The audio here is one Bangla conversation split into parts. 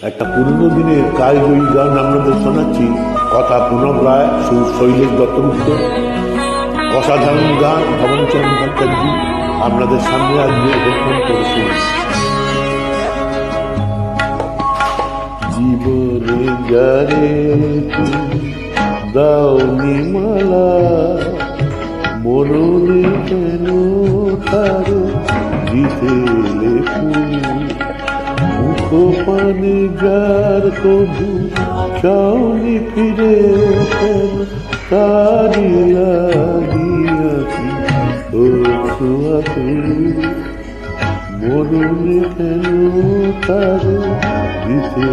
একটা পুরনো দিনের কালজয়ী গান আপনাদের শোনাচ্ছি। কথা প্রণব রায়, সুর শৈলেশ দত্তগুপ্ত। অসাধারণ গান ভবনচরণ ভট্টাচার্য আপনাদের সামনে আজকে উপস্থাপন করে শুনছি। জীবনে যারে দাওনি মালা, মরণে কেন তার দিতে মুখ পানে যার কবু চাওনি ফিরে কেন তারি লাগিয়াছি মরণে কেন তার দিতে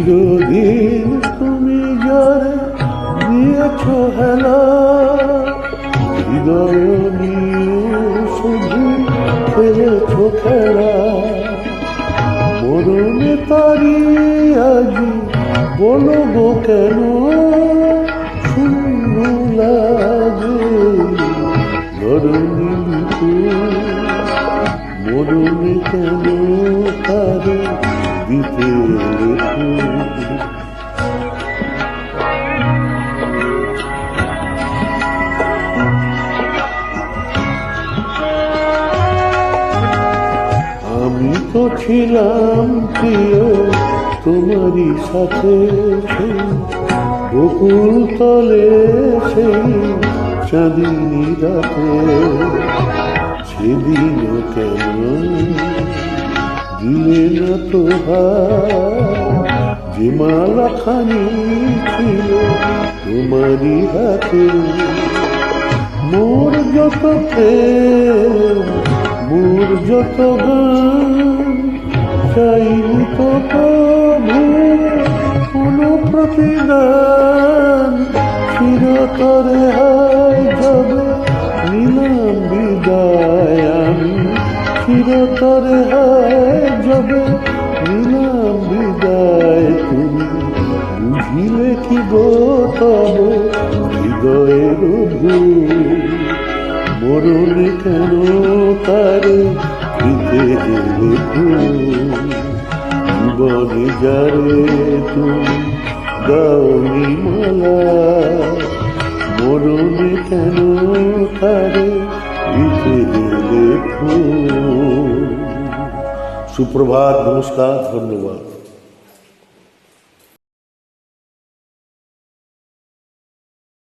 চিরদিন তুমি যারে দিয়েছ হেলা, হৃদয় নিয়ে শুধু খেলেছ খেলা। মরণে তারি আজি বলো গো কেন শূন্য লাগে ধরণী মরণে কেন তারে দিতে আমি তো ছিলাম প্রিয় তোমারই সাথে বকুল তলে সেই চাঁদিনী রাতে। সেদিন কেন দিলে না তো যে মালাখানি ছিল তোমারই হাতে। মোর যত প্রেম মোর যত গান চাইনি তো প্রভু কোনো প্রতিদান। চিরতরে হায় যাবে নিলাম বিদায় আমি, চিরতরে হায় যাবে নিলাম বিদায়। তুমি বুঝিলে কি গো তব হৃদয়ের ভুল, মরণে কেন তারে দিতে গেলে জীবনে যারে তুমি দাওনি মালা, মরণে কেন তারে দিতে গেলে। সুপ্রভাত, নমস্কার, ধন্যবাদ।